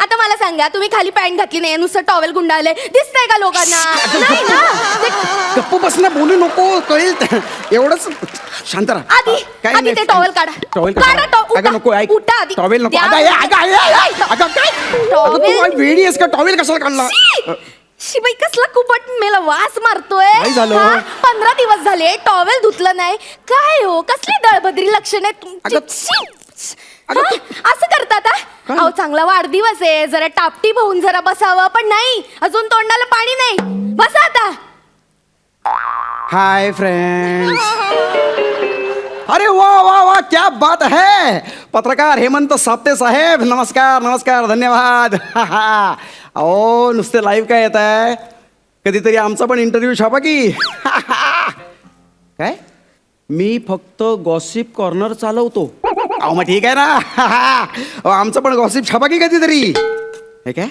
आता मला सांगा, तुम्ही खाली पॅन्ट घातली नाही, नुसतं टॉवेल गुंडाळले, दिसतंय का लोकांना? नाही ना. गप्प बस ना, बोलू नको, कळेल. एवढंच. शांत राहा. आधी ते टॉवेल काढा. टॉवेल काढा, अगं नको, ऐक. उठा आधी. टॉवेल नको. द्या. अगं काय? अगं तू काय वेडी आहेस का? टॉवेल कशाला काढला? शिबाई कसला कुपट मेला, वास मारतोय. काय झालं? 15 दिवस झाले टॉवेल धुतलं नाही. काय हो, कसली दळभद्री लक्षण आहे तुमची? अगं- शी. अगं हा? असं करतात? अहो चांगला वाढदिवस आहे, जरा टापटीप होऊन जरा बसावं, पण नाही, अजून तोंडाला पाणी नाही. बसा आता. Hi friends. अरे वा, क्या बात है. पत्रकार हेमंत साप्ते साहेब, नमस्कार. धन्यवाद. अहो नुसते लाईव्ह काय येत आहे, कधीतरी आमचा पण इंटरव्ह्यू छापा की. काय? मी फक्त गॉसिप कॉर्नर चालवतो. अहो मग ठीक आहे ना. अहो आमचं पण गॉसिप छापा की कधीतरी. हे काय,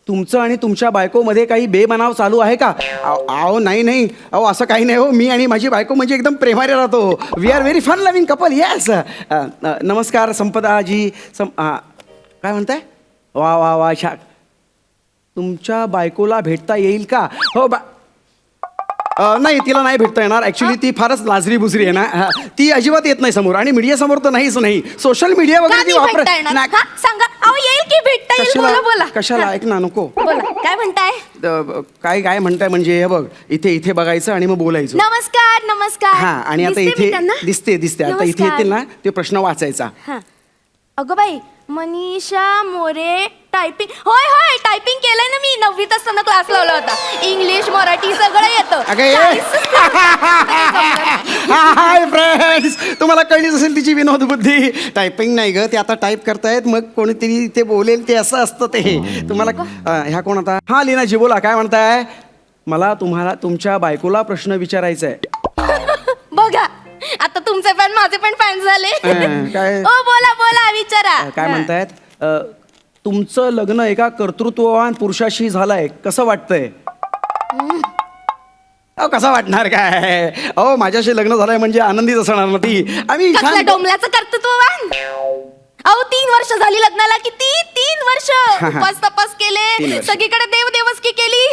तुमचं आणि तुमच्या बायकोमध्ये काही बेबनाव चालू आहे का? अहो नाही. अहो असं काही नाही हो. मी आणि माझी बायको म्हणजे एकदम प्रेमाने राहतो. We are very fun loving couple. Yes. नमस्कार संपदाजी. काय म्हणताय? वा छान. तुमच्या बायकोला भेटता येईल का? हो नाही, तिला नाही भेटता येणार. ॲक्च्युली ती फारच लाजरी बुजरी आहे ना. ती अजिबात येत नाही समोर, आणि मीडिया समोर तर नाहीच नाही. सोशल मीडिया का वगैरे ती नाही वापरत भेटता येणार? नाही. हा? सांगा. अहो येईल की भेटता येईल. बोला. कशाला? ऐक ना, नको. बोला, काय म्हणताय? काय म्हणताय म्हणजे, हे बघ, इथे बघायचं आणि मग बोलायचं. नमस्कार. हा, आणि आता दिसते मी इथे त्यांना? दिसते आता इथे नमस्कार. येतील ना, ते प्रश्न वाचायचा. हा. अगं बाई, मनीषा मोरे टायपिंग. होय टायपिंग केलंय ना मी. 9वीत असताना क्लास लावला होता. इंग्लिश मराठी सगळं येतं. हाय फ्रेंड्स, तुम्हाला कळलीच असेल तिची विनोद बुद्धी. टायपिंग नाही ग, ते आता टाईप करतायत, मग कोणीतरी ते बोलेल ते असं असतं ते. तुम्हाला ह्या कोण आता? हा लीनाजी, बोला. काय म्हणताय? मला तुम्हाला तुमच्या बायकोला प्रश्न विचारायचा आहे. बघा, आता तुमचे फॅन माझे पण फॅन झाले. काय? ओ बोला विचारा. काय म्हणतायत? तुमचं लग्न एका कर्तृत्ववान पुरुषाशी झालंय, कसं वाटतंय? अहो कसं वाटणार काय? अहो माझ्याशी लग्न झालंय म्हणजे आनंदीच असणार ना ती. आम्ही कसल्या डोंबल्याचं कर्तृत्ववान? अहो 3 वर्ष झाली लग्नाला. किती? 3 वर्ष. उपास तपास 3 केले, वर्ष. सगळीकडे देवदेवस्की केली,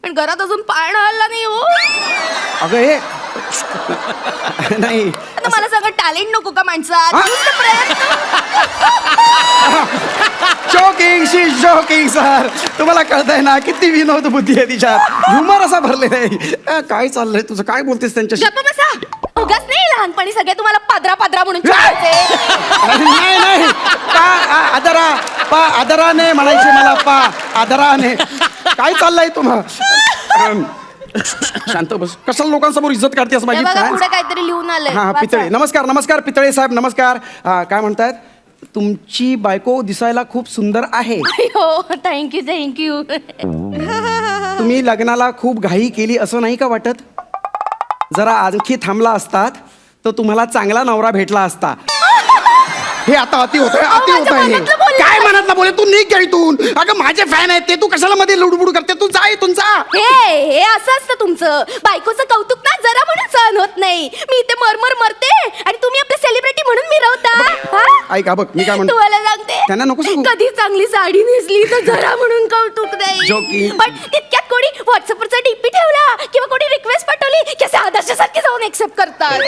पण घरात अजून पाळणा हल्ला नाही हो. अगं हे नाही, आता मला सगळं टॅलेंट नको का माणसात? हा? नुसतं प्रयत्न. Joking sir. तुम्हाला कळतंय ना किती विनोद बुद्धी आहे तिच्यात. ह्युमर असा भरलेला आहे. काय चाललंय तुझं? काय बोलतेस त्यांच्याशी? गप्प बसा. उगाच नाही, लहानपणी सगळे तुम्हाला पादरा म्हणून चिडवायचे. नाही. आदराने म्हणायचे मला. आदराने. काय चाललंय तुम्हाला? शांत बस. कशाला लोकांसमोर इज्जत काढतेस माझी? काय पुढे काहीतरी लिहून आलंय. हा पितळे. नमस्कार नमस्कार पितळे साहेब नमस्कार. काय म्हणतायत? तुमची बायको दिसायला खूप सुंदर आहे. हो थँक्यू. तुम्ही लग्नाला खूप घाई केली असं नाही का वाटत? जरा आणखी थांबला असतात तर तुम्हाला चांगला नवरा भेटला असता. हे आता अति होत आहे. काय मनातलं बोले? तू निघ इथून. अगं माझे फॅन आहेत ते, तू कशाला मध्ये लुडबुड करते? तू जा इथून जा. हे असं असतं तुमचं. बायकोचं कौतुक ना जरा म्हणून सहन होत नाही. मी इथे मरमर मरते आणि तुम्ही आपले सेलिब्रिटी म्हणून मिरवता. ऐका बघ मी काय म्हणतो तुम्हाला सांगते, त्यांना नको सांगू. कधी चांगली साडी नेसली तर जरा म्हणून कौतुक नाही. Joking. पण तितक्यात कोणी व्हॉट्सअपवरचा डीपी ठेवला किंवा कोणी रिक्वेस्ट पाठवली की असे आदर्शासारखे जाऊन एक्सेप्ट करतात.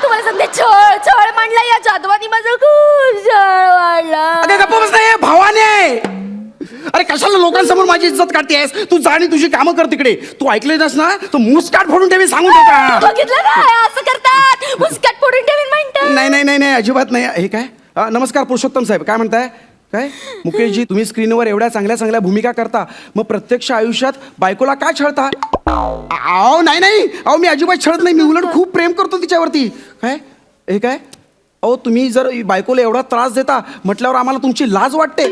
तुम्हाला सांगते, छळ मांडला या जाधवानी, माझं खूप छळ वाढला. अगं गप्प बस नाही भावाने. अरे कशाला लोकांसमोर माझी इज्जत काढतेस? तू जा आणि तुझी कामं कर तिकडे. तू ऐकले नस ना तर मुस्काट फोडून ठेवी सांगून ठेवता. बघितलं ना असं करतात. मुस्काट फोडून ठेवीन म्हणतात. नाही अजिबात नाही. हे काय? नमस्कार पुरुषोत्तम साहेब, काय म्हणताय? काय मुकेशजी, तुम्ही स्क्रीनवर एवढ्या चांगल्या चांगल्या भूमिका करता, मग प्रत्यक्ष आयुष्यात बायकोला काय छळता? अहो नाही अहो मी अजिबात छळत नाही. मी उलट खूप प्रेम करतो तिच्यावरती. काय हे काय? अहो तुम्ही जर बायकोला एवढा त्रास देता म्हटल्यावर आम्हाला तुमची लाज वाटते.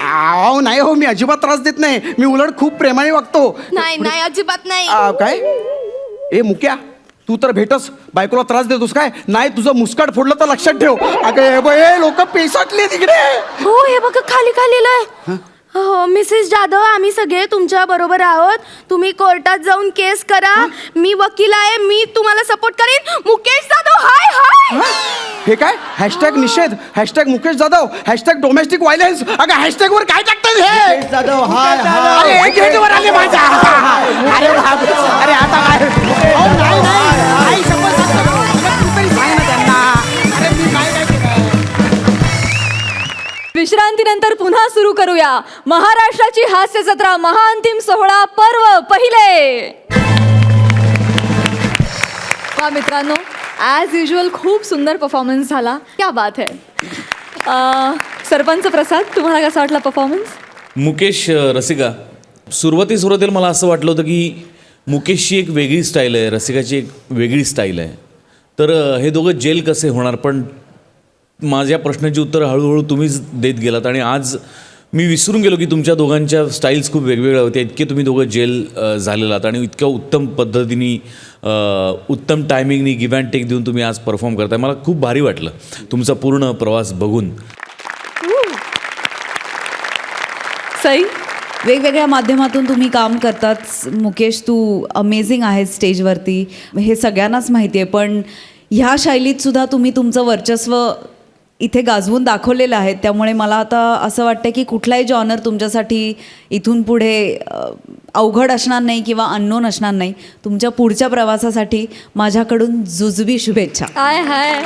अहो नाही हो, मी अजिबात त्रास देत नाही. मी उलट खूप प्रेमाने वागतो. नाही अजिबात नाही. काय ए मुक्या, तू तर भेटस बायकोला त्रास देतोस काय? नाही तुझं मुस्काट फोडलं तर लक्षात ठेव. अगं लोक पेसाटले तिकडे. हो हे बघ खाली लिहिलंय. हो मिसेस जाधव, आम्ही सगळे तुमच्या बरोबर आहोत. तुम्ही कोर्टात जाऊन केस करा. मी वकील आहे, मी तुम्हाला सपोर्ट करेन. मुकेश जाधव हाय. हे काय? हॅशटॅग निषेध, hashtag Mukesh Jadhav, hashtag domestic violence. अगं हॅशटॅग वर काय टाकतात हे? जाधव हाय अरे एक गेटवर आले माझ्या. अरे बाप, अरे आता काय? अहो, नाही. आई शपथ सांगतो. तू तरी सांग ना त्यांना. अरे मी काय केलं? विश्रांतीनंतर पुन्हा सुरू करूया महाराष्ट्राची हास्य जत्रा महाअंतिम सोहळा पर्व पहिले. मित्रांनो, ॲज युजल खूप सुंदर परफॉर्मन्स झाला. क्या बात है. सरपंच प्रसाद, तुम्हाला कसा वाटला परफॉर्मन्स? मुकेश रसिका, सुरुवातीला मला असं वाटलं होतं की मुकेशची एक वेगळी स्टाईल आहे, रसिकाची एक वेगळी स्टाईल आहे, तर हे दोघं जेल कसे होणार. पण माझ्या प्रश्नाची उत्तर हळूहळू तुम्हीच देत गेलात आणि आज मी विसरून गेलो की तुमच्या दोघांच्या स्टाईल्स खूप वेगवेगळ्या होत्या. इतके तुम्ही दोघं जेल झालेलात आणि इतक्या उत्तम पद्धतीने उत्तम टायमिंगनी गिव्ह अँड टेक देऊन तुम्ही आज परफॉर्म करताय. मला खूप भारी वाटलं तुमचा पूर्ण प्रवास बघून. सई, वेगवेगळ्या माध्यमातून तुम्ही काम करतात. मुकेश, तू अमेझिंग आहेस स्टेजवरती, हे सगळ्यांनाच माहिती आहे. पण ह्या शैलीत सुद्धा तुम्ही तुमचं वर्चस्व इथे गाजवून दाखवलेलं आहे. त्यामुळे मला आता असं वाटतं की कुठलाही जॉनर तुमच्यासाठी इथून पुढे अवघड असणार नाही किंवा अननोन असणार नाही. तुमच्या पुढच्या प्रवासासाठी माझ्याकडून जुजबी शुभेच्छा. हाय